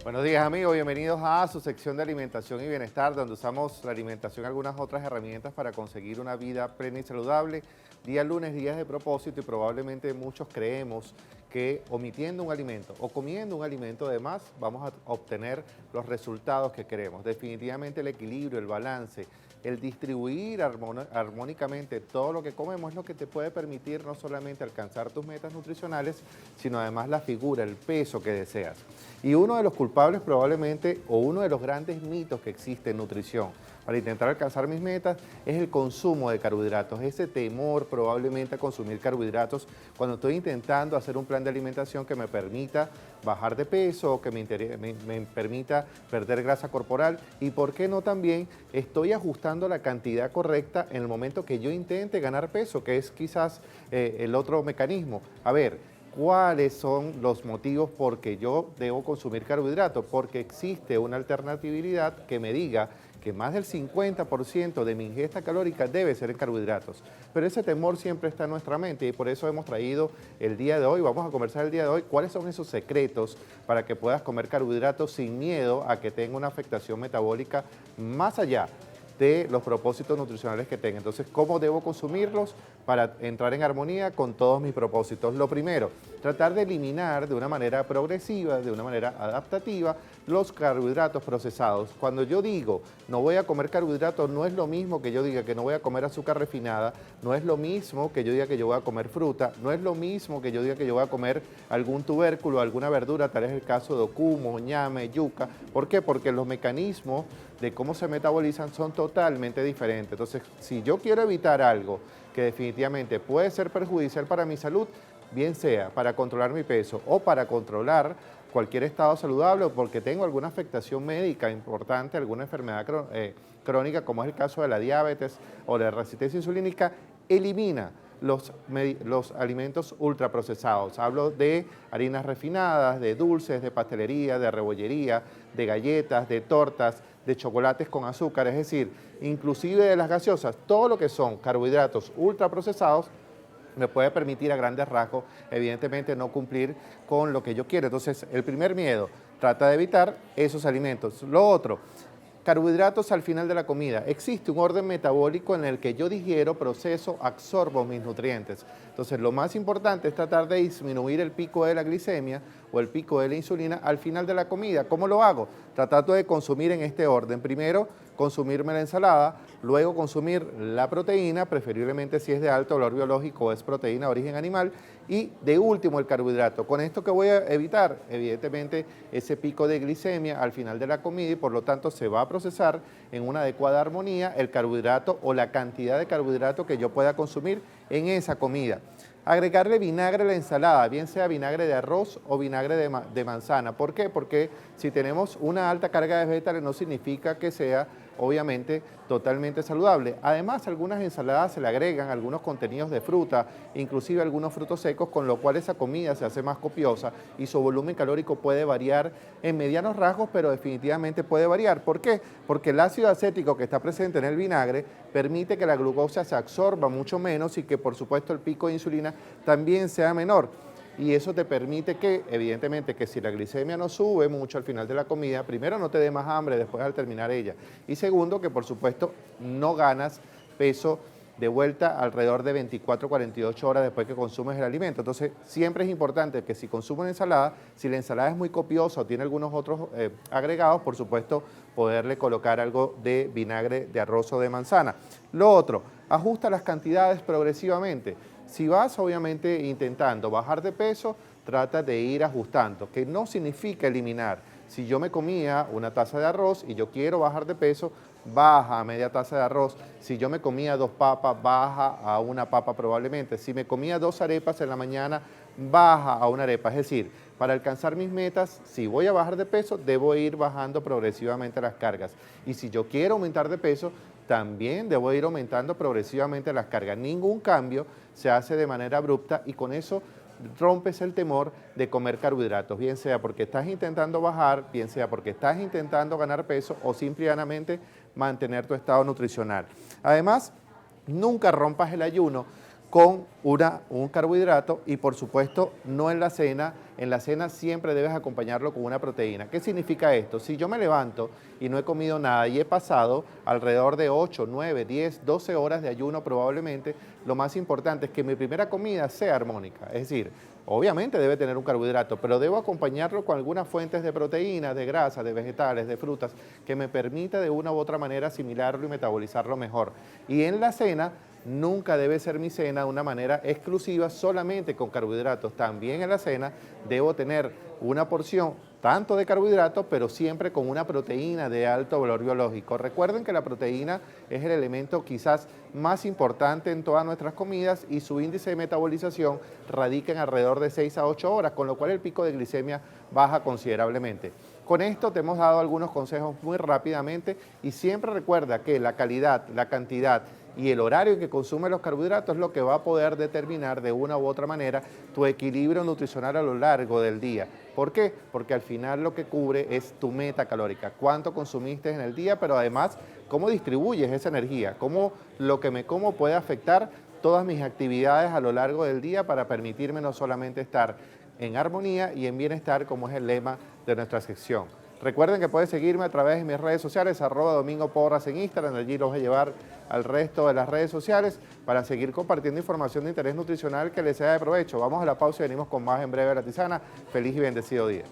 Buenos días amigos, bienvenidos a su sección de alimentación y bienestar, donde usamos la alimentación y algunas otras herramientas para conseguir una vida plena y saludable. Día lunes, días de propósito, y probablemente muchos creemos que omitiendo un alimento o comiendo un alimento de más vamos a obtener los resultados que queremos. Definitivamente el equilibrio, el balance, el distribuir armónicamente todo lo que comemos es lo que te puede permitir no solamente alcanzar tus metas nutricionales, sino además la figura, el peso que deseas. Y uno de los culpables probablemente, o uno de los grandes mitos que existe en nutrición para intentar alcanzar mis metas, es el consumo de carbohidratos, ese temor probablemente a consumir carbohidratos cuando estoy intentando hacer un plan de alimentación que me permita bajar de peso, que me permita perder grasa corporal, y por qué no también estoy ajustando la cantidad correcta en el momento que yo intente ganar peso, que es quizás el otro mecanismo. A ver, ¿cuáles son los motivos por que yo debo consumir carbohidratos? Porque existe una alternatividad que me diga que más del 50% de mi ingesta calórica debe ser en carbohidratos. Pero ese temor siempre está en nuestra mente, y por eso hemos traído el día de hoy, vamos a conversar el día de hoy, cuáles son esos secretos para que puedas comer carbohidratos sin miedo a que tenga una afectación metabólica más allá de los propósitos nutricionales que tenga. Entonces, ¿cómo debo consumirlos para entrar en armonía con todos mis propósitos? Lo primero, tratar de eliminar de una manera progresiva, de una manera adaptativa, los carbohidratos procesados. Cuando yo digo no voy a comer carbohidratos, no es lo mismo que yo diga que no voy a comer azúcar refinada, no es lo mismo que yo diga que yo voy a comer fruta, no es lo mismo que yo diga que yo voy a comer algún tubérculo, alguna verdura, tal es el caso de ocumo, ñame, yuca. ¿Por qué? Porque los mecanismos de cómo se metabolizan son totalmente diferentes. Entonces, si yo quiero evitar algo que definitivamente puede ser perjudicial para mi salud, bien sea para controlar mi peso o para controlar cualquier estado saludable, o porque tengo alguna afectación médica importante, alguna enfermedad crónica, como es el caso de la diabetes o la resistencia insulínica, elimina los alimentos ultraprocesados. Hablo de harinas refinadas, de dulces, de pastelería, de rebollería, de galletas, de tortas, de chocolates con azúcar, es decir, inclusive de las gaseosas. Todo lo que son carbohidratos ultraprocesados me puede permitir a grandes rasgos, evidentemente, no cumplir con lo que yo quiero. Entonces, el primer miedo, trata de evitar esos alimentos. Lo otro, carbohidratos al final de la comida. Existe un orden metabólico en el que yo digiero, proceso, absorbo mis nutrientes. Entonces, lo más importante es tratar de disminuir el pico de la glicemia o el pico de la insulina al final de la comida. ¿Cómo lo hago? Tratando de consumir en este orden. Primero, consumirme la ensalada, luego consumir la proteína, preferiblemente si es de alto valor biológico o es proteína de origen animal, y de último el carbohidrato. Con esto que voy a evitar, evidentemente, ese pico de glicemia al final de la comida, y por lo tanto se va a procesar en una adecuada armonía el carbohidrato o la cantidad de carbohidrato que yo pueda consumir en esa comida. Agregarle vinagre a la ensalada, bien sea vinagre de arroz o vinagre de manzana. ¿Por qué? Porque si tenemos una alta carga de vegetales no significa que sea, obviamente, totalmente saludable. Además, algunas ensaladas se le agregan algunos contenidos de fruta, inclusive algunos frutos secos, con lo cual esa comida se hace más copiosa y su volumen calórico puede variar en medianos rasgos, pero definitivamente puede variar. ¿Por qué? Porque el ácido acético que está presente en el vinagre permite que la glucosa se absorba mucho menos y que, por supuesto, el pico de insulina también sea menor. Y eso te permite que, evidentemente, que si la glicemia no sube mucho al final de la comida, primero no te dé más hambre después al terminar ella. Y segundo, que por supuesto no ganas peso de vuelta alrededor de 24, 48 horas después que consumes el alimento. Entonces, siempre es importante que si consumo una ensalada, si la ensalada es muy copiosa o tiene algunos otros agregados, por supuesto, poderle colocar algo de vinagre de arroz o de manzana. Lo otro, ajusta las cantidades progresivamente. Si vas, obviamente, intentando bajar de peso, trata de ir ajustando, que no significa eliminar. Si yo me comía una taza de arroz y yo quiero bajar de peso, baja a media taza de arroz. Si yo me comía 2 papas, baja a una papa probablemente. Si me comía 2 arepas en la mañana, baja a una arepa. Es decir, para alcanzar mis metas, si voy a bajar de peso, debo ir bajando progresivamente las cargas. Y si yo quiero aumentar de peso, también debo ir aumentando progresivamente las cargas. Ningún cambio se hace de manera abrupta, y con eso rompes el temor de comer carbohidratos, bien sea porque estás intentando bajar, bien sea porque estás intentando ganar peso o simplemente mantener tu estado nutricional. Además, nunca rompas el ayuno con un carbohidrato, y por supuesto no en la cena en la cena siempre debes acompañarlo con una proteína. ¿Qué significa esto? Si yo me levanto y no he comido nada y he pasado alrededor de 8, 9, 10, 12 horas de ayuno probablemente, lo más importante es que mi primera comida sea armónica. Es decir, obviamente debe tener un carbohidrato, pero debo acompañarlo con algunas fuentes de proteínas, de grasas, de vegetales, de frutas, que me permita de una u otra manera asimilarlo y metabolizarlo mejor. Y en la cena, nunca debe ser mi cena de una manera exclusiva solamente con carbohidratos. También en la cena debo tener una porción tanto de carbohidratos, pero siempre con una proteína de alto valor biológico. Recuerden que la proteína es el elemento quizás más importante en todas nuestras comidas y su índice de metabolización radica en alrededor de 6 a 8 horas, con lo cual el pico de glicemia baja considerablemente. Con esto te hemos dado algunos consejos muy rápidamente y siempre recuerda que la calidad, la cantidad y el horario en que consumes los carbohidratos es lo que va a poder determinar de una u otra manera tu equilibrio nutricional a lo largo del día. ¿Por qué? Porque al final lo que cubre es tu meta calórica, cuánto consumiste en el día, pero además cómo distribuyes esa energía, cómo lo que me como puede afectar todas mis actividades a lo largo del día para permitirme no solamente estar en armonía y en bienestar, como es el lema de nuestra sección. Recuerden que pueden seguirme a través de mis redes sociales, @domingoporras en Instagram, allí los voy a llevar al resto de las redes sociales para seguir compartiendo información de interés nutricional que les sea de provecho. Vamos a la pausa y venimos con más en breve La Tisana. Feliz y bendecido día.